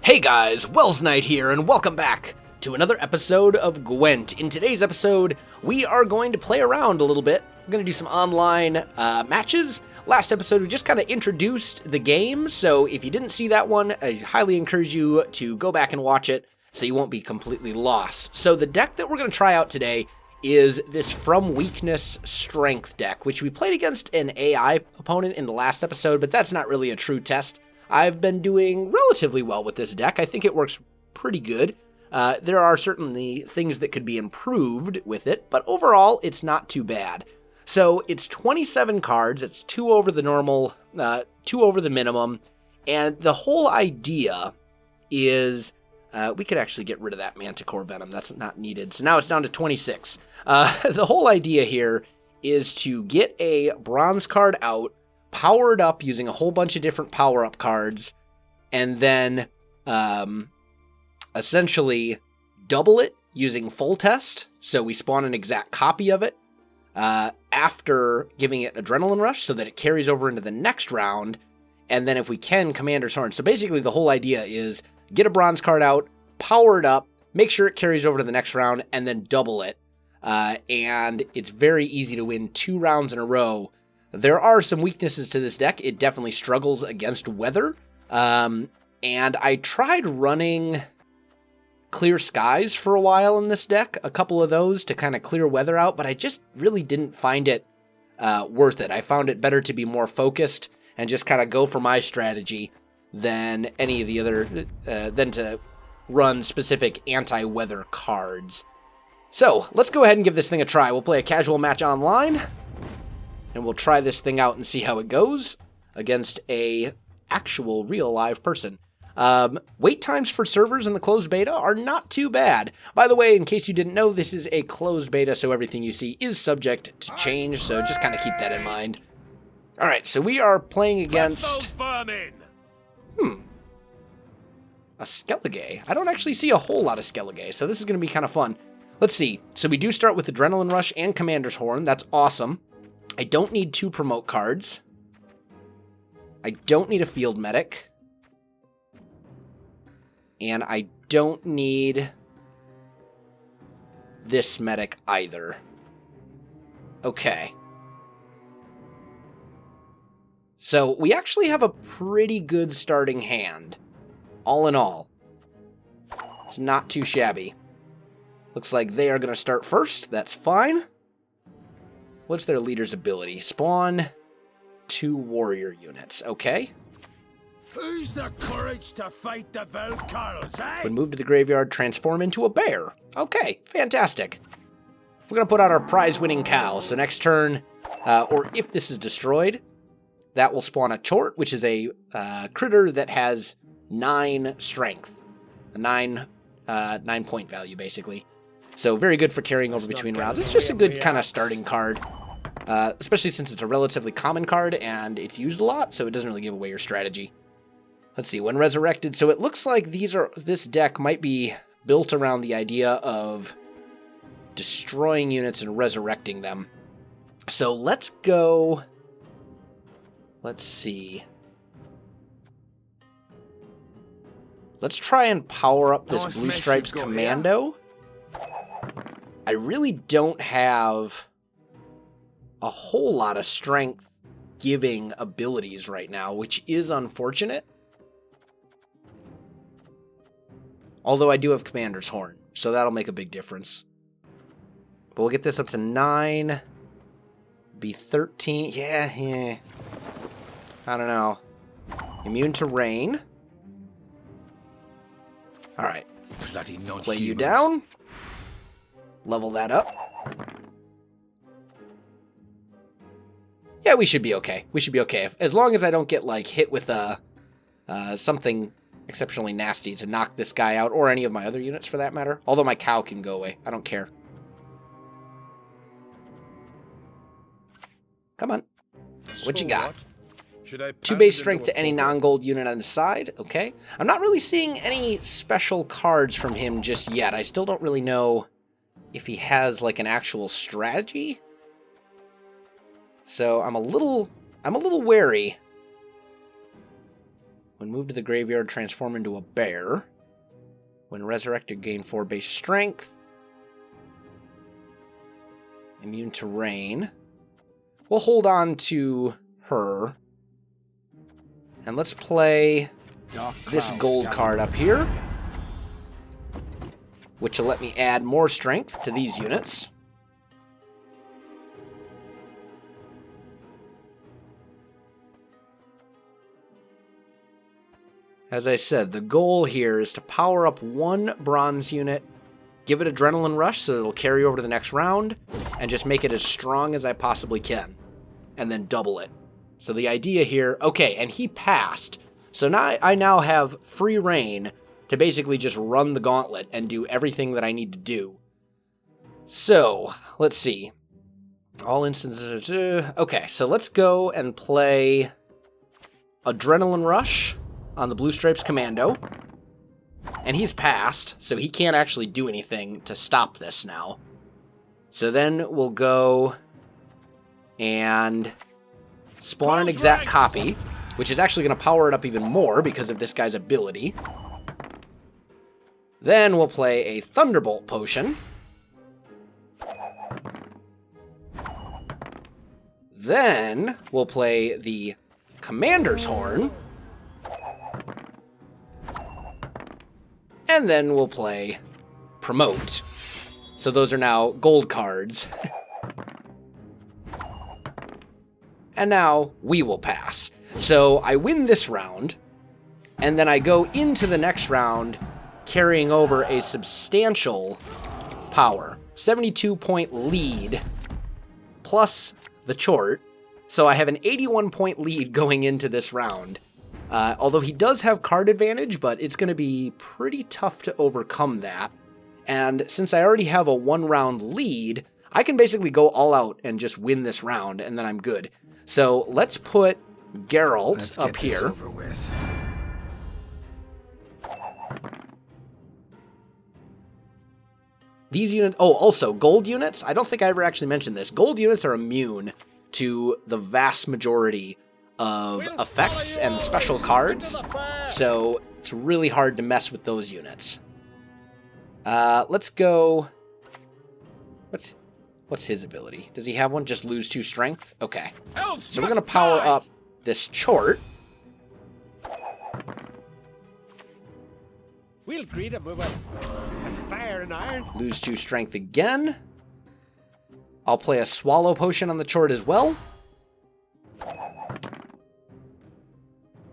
Hey guys, Welsknight here, and welcome back to another episode of Gwent. In today's episode, we are going to play around a little bit. We're going to do some online matches. Last episode, we just kind of introduced the game, so if you didn't see that one, I highly encourage you to go back and watch it so you won't be completely lost. So the deck that we're going to try out today is this From Weakness Strength deck, which we played against an AI opponent in the last episode, but that's not really a true test. I've been doing relatively well with this deck. I think it works pretty good. There are certainly things that could be improved with it, but overall, it's not too bad. So it's 27 cards. It's 2 over the normal, 2 over the minimum, and the whole idea is we could actually get rid of that Manticore Venom. That's not needed. So now it's down to 26. The whole idea here is to get a bronze card out, power it up using a whole bunch of different power-up cards, and then essentially double it using full test, so we spawn an exact copy of it after giving it Adrenaline Rush so that it carries over into the next round, and then if we can, Commander's Horn. So basically the whole idea is get a bronze card out, power it up, make sure it carries over to the next round, and then double it. And it's very easy to win 2 rounds in a row. There are some weaknesses to this deck. It definitely struggles against weather. And I tried running Clear Skies for a while in this deck, a couple of those to kind of clear weather out, but I just really didn't find it worth it. I found it better to be more focused and just kind of go for my strategy than any of the other, than to run specific anti-weather cards. So let's go ahead and give this thing a try. We'll play a casual match online, and we'll try this thing out and see how it goes against a actual real live person. Wait times for servers in the closed beta are not too bad. By the way, in case you didn't know, this is a closed beta, so everything you see is subject to change, so just kind of keep that in mind. Alright, so we are playing against a Skellige. I don't actually see a whole lot of Skellige, so this is going to be kind of fun. Let's see. So we do start with Adrenaline Rush and Commander's Horn. That's awesome. I don't need 2 promote cards. I don't need a field medic. And I don't need this medic either. Okay. So we actually have a pretty good starting hand. All in all. It's not too shabby. Looks like they are going to start first. That's fine. What's their leader's ability? Spawn 2 warrior units. Okay. Who's the courage to fight the Velkarls, eh? When moved to the graveyard, transform into a bear. Okay, fantastic. We're going to put out our prize-winning cow. So next turn, or if this is destroyed, that will spawn a Chort, which is a critter that has 9 strength. A 9-point value, basically. So very good for carrying over between rounds. It's just a good kind of starting card, especially since it's a relatively common card and it's used a lot, so it doesn't really give away your strategy. Let's see, when resurrected, so it looks like this deck might be built around the idea of destroying units and resurrecting them. So let's go, let's see. Let's try and power up this Blue Stripes Commando. I really don't have a whole lot of strength giving abilities right now, which is unfortunate. Although I do have Commander's Horn, so that'll make a big difference. But we'll get this up to 9. Be 13. Yeah. I don't know. Immune to rain. Alright. Play you down. Level that up. Yeah, we should be okay. We should be okay. As long as I don't get, like, hit with something exceptionally nasty to knock this guy out, or any of my other units for that matter. Although my cow can go away. I don't care. Come on. What you got? 2 base strength to any non-gold unit on the side. Okay. I'm not really seeing any special cards from him just yet. I still don't really know if he has, like, an actual strategy. So I'm a little wary When moved to the graveyard, transform into a bear. When resurrected, gain 4 base strength. Immune to rain. We'll hold on to her. And let's play this gold card up here, which will let me add more strength to these units. As I said, the goal here is to power up 1 bronze unit, give it adrenaline rush so it'll carry over to the next round, and just make it as strong as I possibly can, and then double it. So the idea here, okay, and he passed, so now I now have free reign to basically just run the gauntlet and do everything that I need to do. So, let's see. All instances, okay, so let's go and play Adrenaline Rush on the Blue Stripes Commando. And he's passed, so he can't actually do anything to stop this now. So then we'll go and spawn an exact copy, which is actually going to power it up even more because of this guy's ability. Then we'll play a Thunderbolt Potion. Then we'll play the Commander's Horn. And then we'll play Promote. So those are now gold cards. And now we will pass. So I win this round, and then I go into the next round carrying over a substantial power. 72-point lead plus the chort. So I have an 81-point lead going into this round. Although he does have card advantage, but it's going to be pretty tough to overcome that. And since I already have a 1-round lead, I can basically go all out and just win this round, and then I'm good. So let's put Geralt up here. Over with. These units, oh, also gold units. I don't think I ever actually mentioned this. Gold units are immune to the vast majority of effects and special cards, so it's really hard to mess with those units. Let's go. What's his ability? Does he have one? Just lose 2 strength? Okay. So we're going to power up this chort. We'll greet him with fire and iron. Lose 2 strength again. I'll play a Swallow Potion on the chort as well.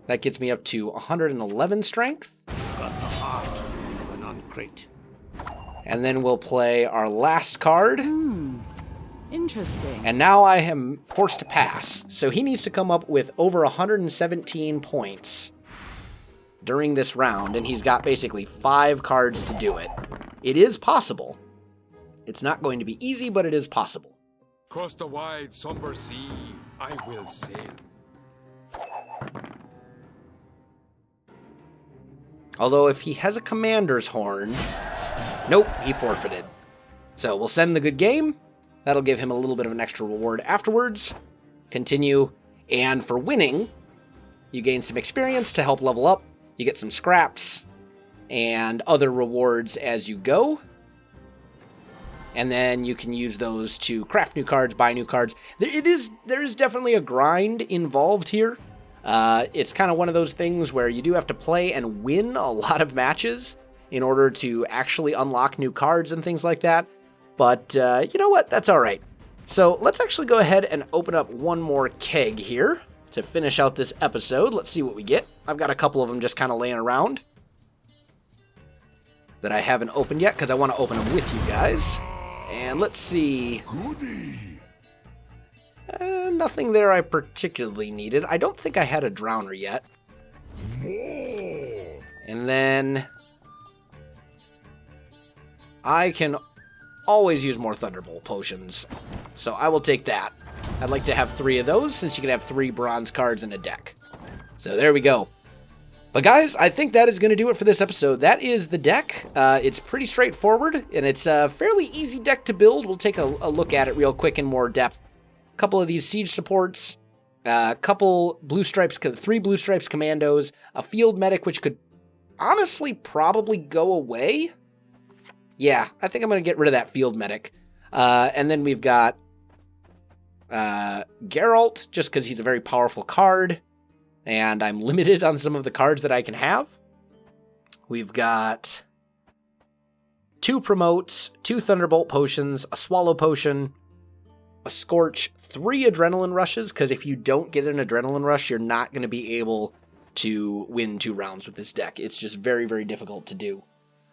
That gets me up to 111 strength. Got the heart of an uncrate. And then we'll play our last card. Interesting. And now I am forced to pass. So he needs to come up with over 117 points during this round, and he's got basically 5 cards to do it. It is possible. It's not going to be easy, but it is possible. Across the wide, somber sea, I will sail. Although if he has a Commander's Horn, nope, he forfeited. So we'll send the good game. That'll give him a little bit of an extra reward afterwards. Continue. And for winning, you gain some experience to help level up. You get some scraps and other rewards as you go. And then you can use those to craft new cards, buy new cards. There is definitely a grind involved here. It's kind of one of those things where you do have to play and win a lot of matches in order to actually unlock new cards and things like that. But you know what? That's all right. So let's actually go ahead and open up one more keg here to finish out this episode. Let's see what we get. I've got a couple of them just kind of laying around that I haven't opened yet because I want to open them with you guys. And let's see. Nothing there I particularly needed. I don't think I had a Drowner yet. And then I can always use more Thunderbolt potions, so I will take that. I'd like to have 3 of those, since you can have 3 bronze cards in a deck. So there we go. But guys, I think that is going to do it for this episode. That is the deck. It's pretty straightforward, and it's a fairly easy deck to build. We'll take a look at it real quick in more depth. A couple of these siege supports, A couple blue stripes, 3 blue stripes commandos, a field medic, which could honestly probably go away. Yeah, I think I'm going to get rid of that field medic. And then we've got Geralt, just because he's a very powerful card, and I'm limited on some of the cards that I can have. We've got 2 promotes, 2 Thunderbolt potions, a Swallow potion, a Scorch, 3 Adrenaline rushes, because if you don't get an Adrenaline rush, you're not going to be able to win 2 rounds with this deck. It's just very, very difficult to do.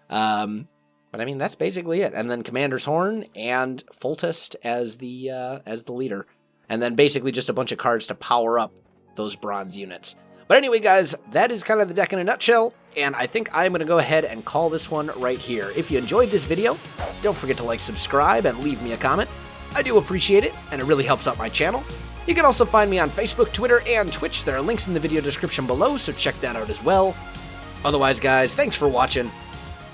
But I mean, that's basically it. And then Commander's Horn and Foltest as the leader. And then basically just a bunch of cards to power up those bronze units. But anyway, guys, that is kind of the deck in a nutshell, and I think I'm going to go ahead and call this one right here. If you enjoyed this video, don't forget to like, subscribe, and leave me a comment. I do appreciate it, and it really helps out my channel. You can also find me on Facebook, Twitter, and Twitch. There are links in the video description below, so check that out as well. Otherwise, guys, thanks for watching,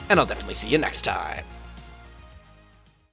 and I'll definitely see you next time.